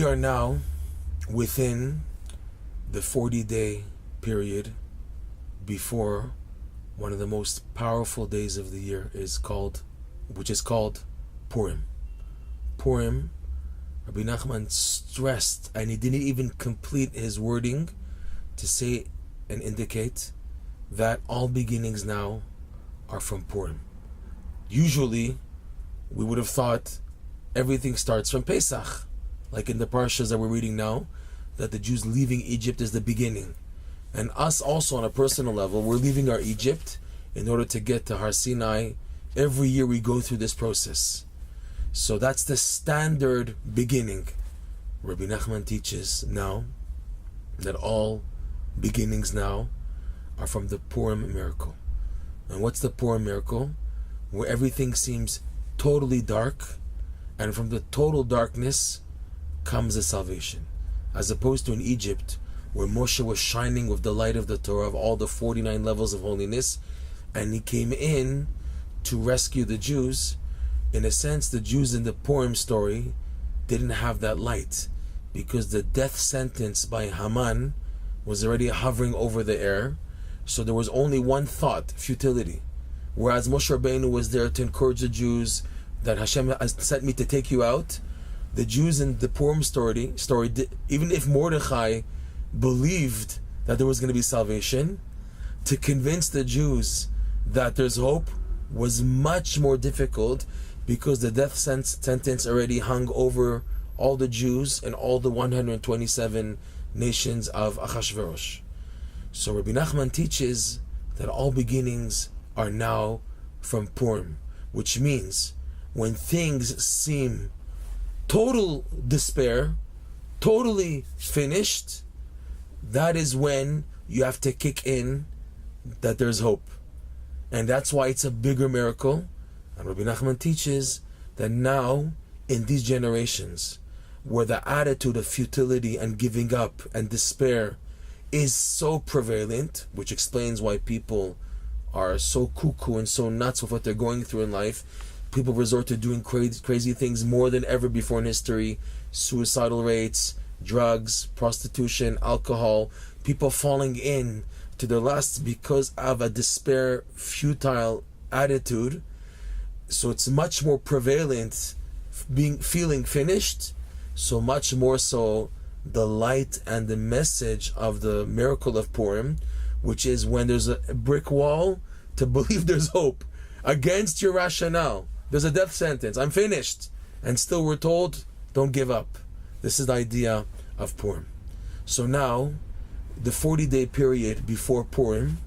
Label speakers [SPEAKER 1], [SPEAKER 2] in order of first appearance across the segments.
[SPEAKER 1] are now within the 40-day period before one of the most powerful days of the year which is called Purim. Purim, Rabbi Nachman stressed, and he didn't even complete his wording to say and indicate that all beginnings now are from Purim. Usually, we would have thought everything starts from Pesach, like in the parshas that we're reading now, that the Jews leaving Egypt is the beginning. And us also on a personal level, we're leaving our Egypt in order to get to Har Sinai. Every year we go through this process. So that's the standard beginning. Rabbi Nachman teaches now that all beginnings now are from the Purim miracle. And what's the Purim miracle? Where everything seems totally dark, and from the total darkness comes the salvation. As opposed to in Egypt, where Moshe was shining with the light of the Torah of all the 49 levels of holiness, and he came in to rescue the Jews. In a sense, the Jews in the Purim story didn't have that light, because the death sentence by Haman was already hovering over the air. So there was only one thought: futility. Whereas Moshe Rabbeinu was there to encourage the Jews that Hashem has sent me to take you out. The Jews in the Purim story, even if Mordechai believed that there was going to be salvation, to convince the Jews that there's hope was much more difficult, because the death sentence already hung over all the Jews and all the 127 nations of Achashverosh. So Rabbi Nachman teaches that all beginnings are now from Purim, which means when things seem total despair, totally finished, that is when you have to kick in that there's hope. And that's why it's a bigger miracle. And Rabbi Nachman teaches that now, in these generations, where the attitude of futility and giving up and despair is so prevalent, which explains why people are so cuckoo and so nuts with what they're going through in life. People resort to doing crazy things more than ever before in history. Suicidal rates, drugs, prostitution, alcohol, people falling in to their lusts because of a despair, futile attitude. So it's much more prevalent feeling finished, so much more so the light and the message of the miracle of Purim, which is when there's a brick wall, to believe there's hope against your rationale. There's a death sentence, I'm finished, and still we're told, don't give up. This is the idea of Purim. So now, the 40-day period before Purim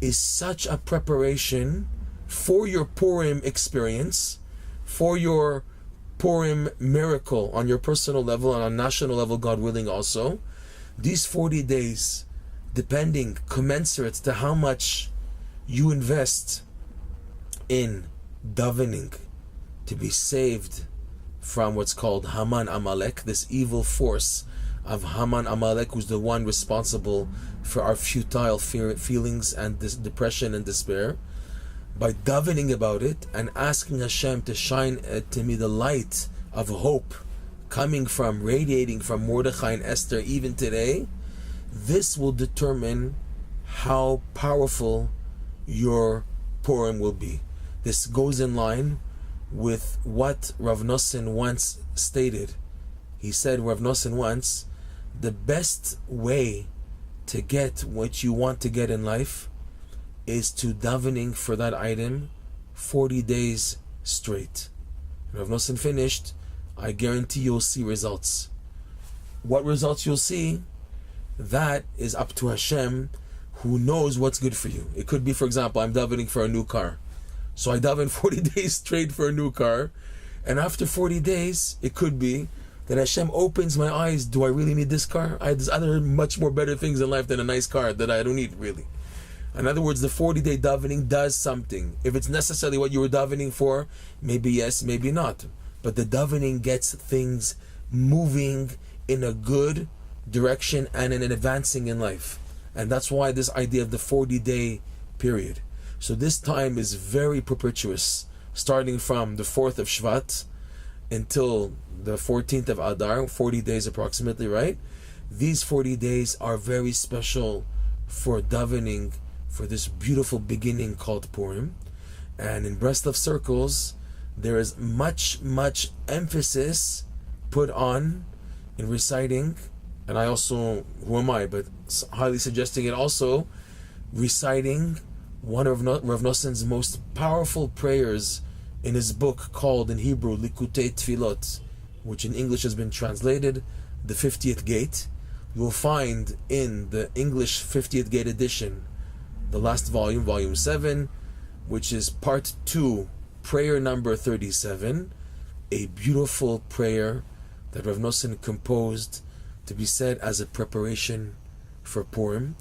[SPEAKER 1] is such a preparation for your Purim experience, for your Purim miracle on your personal level and on national level, God willing also. These 40 days, depending, commensurate to how much you invest in davening to be saved from what's called Haman Amalek, this evil force of Haman Amalek, who's the one responsible for our futile feelings and this depression and despair. By davening about it and asking Hashem to shine to me the light of hope coming from, radiating from Mordechai and Esther even today, this will determine how powerful your Purim will be. This goes in line with what Rav Nosson once stated. He said, Rav Nosson once, the best way to get what you want to get in life is to davening for that item 40 days straight. Rav Nosson finished, I guarantee you'll see results. What results you'll see, that is up to Hashem, who knows what's good for you. It could be, for example, I'm davening for a new car. So I daven 40 days straight for a new car, and after 40 days, it could be that Hashem opens my eyes. Do I really need this car? There's other much more better things in life than a nice car that I don't need, really. In other words, the 40-day davening does something. If it's necessarily what you were davening for, maybe yes, maybe not. But the davening gets things moving in a good direction and in an advancing in life. And that's why this idea of the 40-day period. So this time is very propitious, starting from the 4th of Shvat until the 14th of Adar, 40 days approximately, right? These 40 days are very special for davening for this beautiful beginning called Purim. And in Breslov circles, there is much emphasis put on in reciting, and I also, who am I, but highly suggesting it also, reciting one of Rav Noson's most powerful prayers in his book called in Hebrew Likutey Tefillot, which in English has been translated the 50th Gate. You will find in the English 50th Gate edition, the last volume, volume 7, which is part 2, prayer number 37, a beautiful prayer that Rav Noson composed to be said as a preparation for Purim.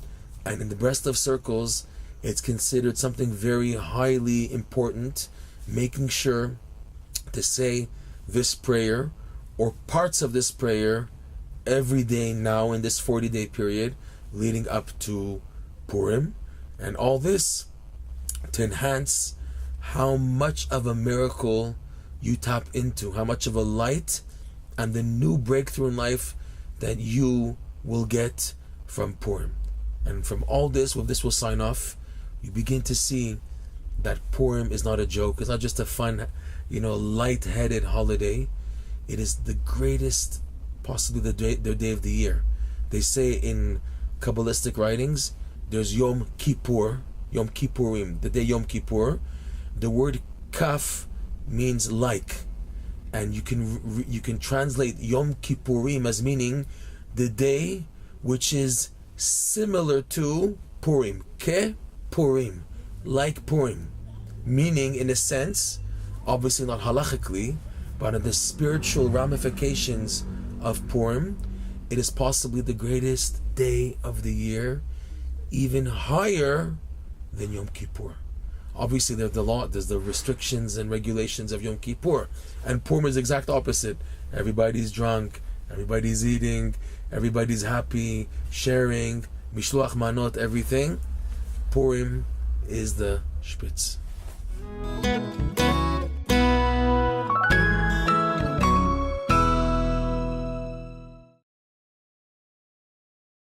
[SPEAKER 1] And in the Breslov circles, it's considered something very highly important, making sure to say this prayer or parts of this prayer every day now in this 40-day period leading up to Purim. And all this to enhance how much of a miracle you tap into, how much of a light and the new breakthrough in life that you will get from Purim. And from all this, with this will sign off, you begin to see that Purim is not a joke. It's not just a fun, light-headed holiday. It is the greatest, possibly the day of the year. They say in Kabbalistic writings, there's Yom Kippur, Yom Kippurim, the day Yom Kippur. The word kaf means like, and you can translate Yom Kippurim as meaning the day which is similar to Purim, ke Purim, like Purim, meaning in a sense, obviously not halachically, but in the spiritual ramifications of Purim, it is possibly the greatest day of the year, even higher than Yom Kippur. Obviously, there's the restrictions and regulations of Yom Kippur, and Purim is the exact opposite. Everybody's drunk, everybody's eating, everybody's happy, sharing, mishloach manot, everything. Purim is the spitz.